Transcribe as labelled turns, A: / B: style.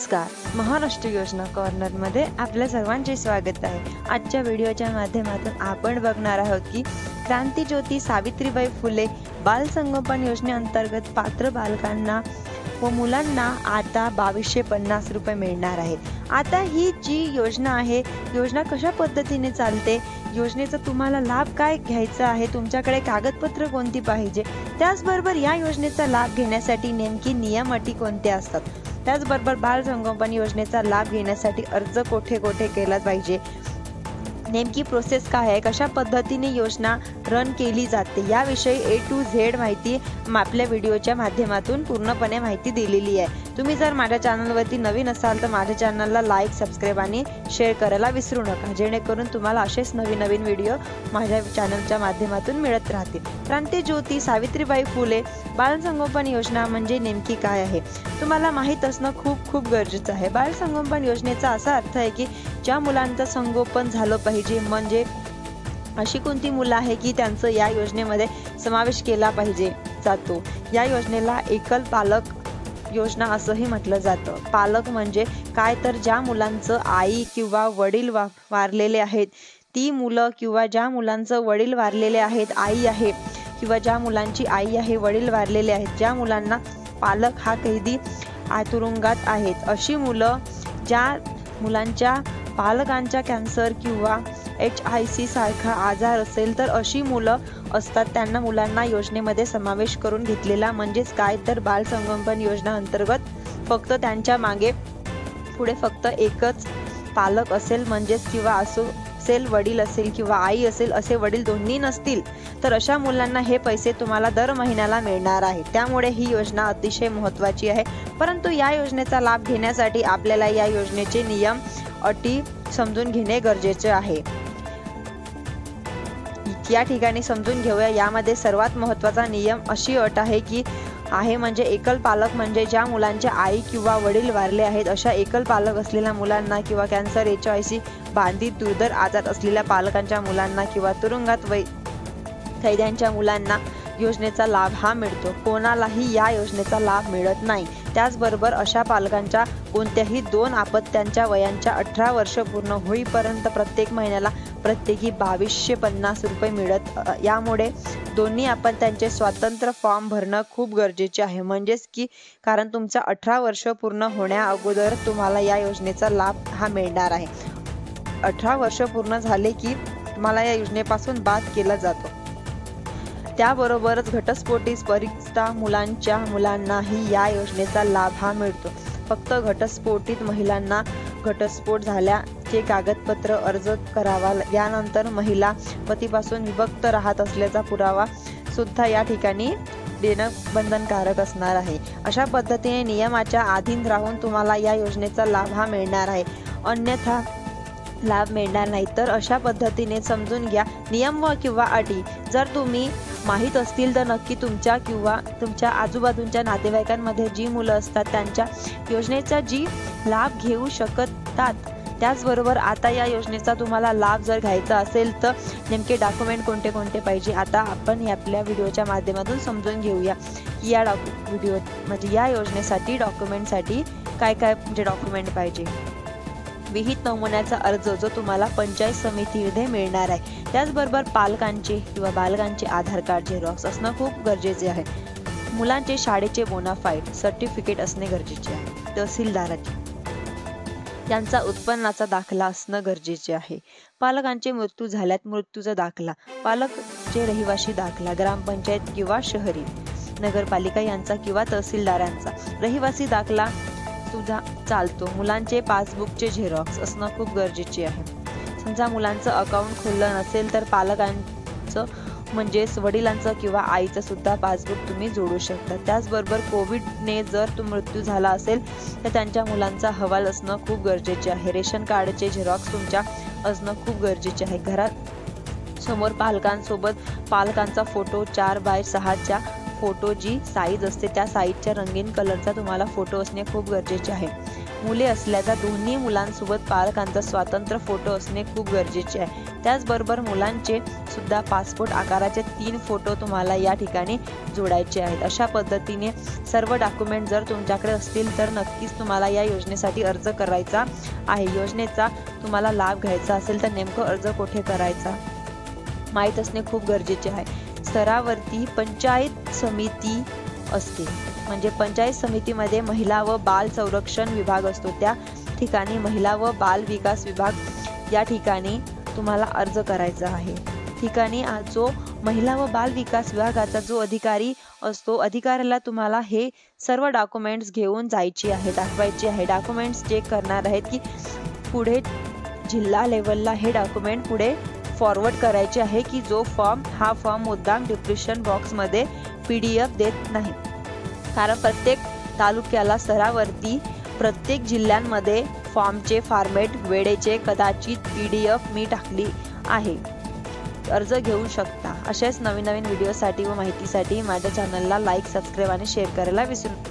A: नमस्कार, महाराष्ट्र योजना कॉर्नरमध्ये आपल्या सर्वांचे स्वागत आहे। आजच्या व्हिडिओच्या माध्यमातून आपण बघणार आहोत की क्रांतिज्योती सावित्रीबाई फुले बाल संगोपन योजनेअंतर्गत पात्र बालकांना व मुलांना आता 2250 रुपये मिळणार आहेत। आता ही जी योजना आहे, योजना कशा पद्धतीने चालते, योजनेचा तुम्हाला लाभ काय घ्यायचा आहे, तुमच्याकडे कागदपत्र कोणती पाहिजे, त्याचबरोबर या योजनेचा लाभ घेण्यासाठी नेमकी नियम अटी कोणत्या असतात, त्याचबरोबर बाल संगोपन योजनेचा लाभ घेण्यासाठी अर्ज कोठे कोठे केला पाहिजे, नेमकी प्रोसेस काय आहे, कशा पद्धतीने योजना रन केली जाते, याविषयी A to Z माहिती आपल्या व्हिडिओच्या माध्यमातून पूर्णपणे माहिती दिलेली आहे। तुम्ही जर माझ्या चॅनलवरती नवीन असाल तर माझ्या चॅनलला लाईक, सबस्क्राइब आणि शेअर करायला विसरू नका, जेणेकरून तुम्हाला असेच नवीन व्हिडिओ माझ्या चॅनलच्या माध्यमातून मिळत राहतील। क्रांतिज्योती सावित्रीबाई फुले बाल संगोपन योजना म्हणजे नेमकी काय आहे, तुम्हाला माहीत असणं खूप गरजेचं आहे। बाल संगोपन योजनेचा असा अर्थ आहे की ज्या मुलांचं संगोपन झालं पाहिजे, म्हणजे अशी कोणती मुलं आहे की त्यांचं या योजनेमध्ये समावेश केला पाहिजे जातो। या योजनेला एकल पालक योजना असंही म्हटलं जातं। पालक म्हणजे काय, तर ज्या मुलांचं आई किंवा वडील वारलेले आहेत, ती मुलं किंवा ज्या मुलांचं वडील वारलेले आहेत, आई आहे किंवा ज्या मुलांची आई आहे, वडील वारलेले आहेत, ज्या मुलांना पालक हा कैदी तुरुंगात आहेत, अशी मुलं, ज्या मुलांच्या पालकांच्या कॅन्सर किंवा HIC सारखा आजार असेल तर अशी मुलं असतात, त्यांना मुलांना योजनेमध्ये समावेश करून घेतलेला म्हणजेच काय, तर बाल संगोपन योजना अंतर्गत फक्त त्यांच्या मागे पुढे फक्त एकच पालक असेल, म्हणजेच किंवा असेल वडील असेल किंवा आई असेल, असे वडील दोन्ही नसतील तर अशा मुलांना हे पैसे तुम्हाला दर महिन्याला मिळणार आहे। त्यामुळे ही योजना अतिशय महत्त्वाची आहे। परंतु या योजनेचा लाभ घेण्यासाठी आपल्याला या योजनेचे नियम अटी समजून घेणे गरजेचे आहे। या ठिकाणी समजून घेऊया। यामध्ये सर्वात महत्त्वाचा नियम अशी अट आहे म्हणजे एकल पालक म्हणजे ज्या मुलांच्या आई किंवा वडील वारले आहेत, अशा एकल पालक असलेल्या मुलांना किंवा कॅन्सर HIC बाधित दुर्धर आजार असलेल्या पालकांच्या मुलांना किंवा तुरुंगात कैद्यांच्या मुलांना योजनेचा लाभ हा मिळतो। कोणालाही या योजनेचा लाभ मिळत नाही। त्याचबरोबर अशा पालकांच्या कोणत्याही 2 अपत्यांच्या वयांच्या 18 वर्ष पूर्ण होईपर्यंत प्रत्येक महिन्याला प्रत्येकी 2250 रुपये मिळत। यामुळे दोन्ही अपत्यांचे स्वतंत्र फॉर्म भरणं खूप गरजेचे आहे, म्हणजेच की कारण तुमचा 18 वर्ष पूर्ण होण्या अगोदर तुम्हाला या योजनेचा लाभ हा मिळणार आहे। 18 वर्ष पूर्ण झाले की तुम्हाला या योजनेपासून बाद केला जातो। त्याबरोबरच घटस्फोटी परीक्षा मुलांनाही या योजनेचा लाभ हा मिळतो। फक्त घटस्फोटित महिलांना घटस्फोट झाल्याचे कागदपत्र अर्ज करावा, यानंतर महिला पतीपासून विभक्त राहत असल्याचा पुरावा सुद्धा या ठिकाणी देणं बंधनकारक असणार आहे। अशा पद्धतीने नियमाच्या अधीन राहून तुम्हाला या योजनेचा लाभ हा मिळणार आहे, अन्यथा लाभ मिळणार नाही। तर अशा पद्धतीने समजून घ्या नियम व किंवा अटी। जर तुम्ही माहीत असतील तर नक्की तुमच्या किंवा तुमच्या आजूबाजूच्या नातेवाईकांमध्ये जी मुलं असतात त्यांच्या योजनेचा जी लाभ घेऊ शकतात। त्याचबरोबर आता या योजनेचा तुम्हाला लाभ जर घ्यायचा असेल तर नेमके डॉक्युमेंट कोणते कोणते पाहिजे, आता आपण आपल्या व्हिडिओच्या माध्यमातून समजून घेऊया की या योजनेसाठी डॉक्युमेंटसाठी काय म्हणजे डॉक्युमेंट पाहिजे। विहित नमुन्याचा अर्ज जो तुम्हाला पंचायत समितीमध्ये मिळणार आहे, त्याचबरोबर पालकांचे किंवा बालकांचे आधार कार्ड झेरॉक्स असणं खूप गरजेचे आहे। मुलांचे शाळेचे बोनाफाईड सर्टिफिकेट असणे गरजेचे आहे। तहसीलदाराचे त्यांचा उत्पन्नाचा दाखला असणं गरजेचे आहे। पालकांचे मृत्यू झाल्यात मृत्यूचा दाखला, पालकचे रहिवासी दाखला, ग्रामपंचायत किंवा शहरी नगरपालिका यांचा किंवा तहसीलदारांचा रहिवासी दाखला सुद्धा चालतो। मुलांचे पासबुकचे झेरॉक्स असणं खूप गरजेचे आहे। समजा मुलांचं अकाउंट खोललं नसेल तर पालकांचं म्हणजेच वडिलांचं किंवा आईचं सुद्धा पासबुक तुम्ही जोडू शकता। त्याचबरोबर कोविडने जर मृत्यू झाला असेल तर त्यांच्या मुलांचा अहवाल असणं खूप गरजेचे आहे। रेशन कार्डचे झेरॉक्स तुमच्या असणं खूप गरजेचे आहे। घरात समोर पालकांसोबत पालकांचा फोटो 4x6च्या फोटो जी साईज असते त्या साईजच्या रंगीन कलरचा तुम्हाला फोटो असणे खूप गरजेचे आहे। मुले असल्याचा दोन्ही मुलांसोबत पालकांचा स्वतंत्र फोटो असणे खूप गरजेचे आहे। त्याचबरोबर मुलांचे सुद्धा पासपोर्ट आकाराचे 3 फोटो तुम्हाला या ठिकाणी जोडायचे आहेत। अशा पद्धतीने सर्व डॉक्युमेंट जर तुमच्याकडे असतील तर नक्कीच तुम्हाला या योजनेसाठी अर्ज करायचा आहे। योजनेचा तुम्हाला लाभ घ्यायचा असेल तर नेमकं अर्ज कुठे करायचा माहीत असणे खूप गरजेचे आहे। स्तरावरती पंचायत समिती असते, म्हणजे पंचायत समितीमध्ये महिला व बाल संरक्षण विभाग असतो, त्या ठिकाणी महिला व बाल विकास विभाग या ठिकाणी तुम्हाला अर्ज करायचा आहे। ठिकाणी जो महिला व बाल विकास विभागाचा जो अधिकारी असतो, अधिकाऱ्याला तुम्हाला हे सर्व डॉक्युमेंट्स घेऊन जायची आहे, दाखवायची आहे। डॉक्युमेंट्स चेक करणार आहेत की पुढे जिल्हा लेवलला हे डॉक्युमेंट पुढे फॉरवर्ड करायचे आहे की जो फॉर्म हा फॉर्म मुद्दाम डिस्क्रिप्शन बॉक्समध्ये PDF देत नाही, कारण प्रत्येक तालुक्याला स्तरावरती प्रत्येक जिल्ह्यांमध्ये फॉर्मचे फॉर्मॅट वेळेचे कदाचित PDF मी टाकली आहे, अर्ज घेऊ शकता। अशाच नवीन व्हिडिओसाठी व माहितीसाठी माझ्या चॅनलला लाईक, सबस्क्राईब आणि शेअर करायला विसरू नका।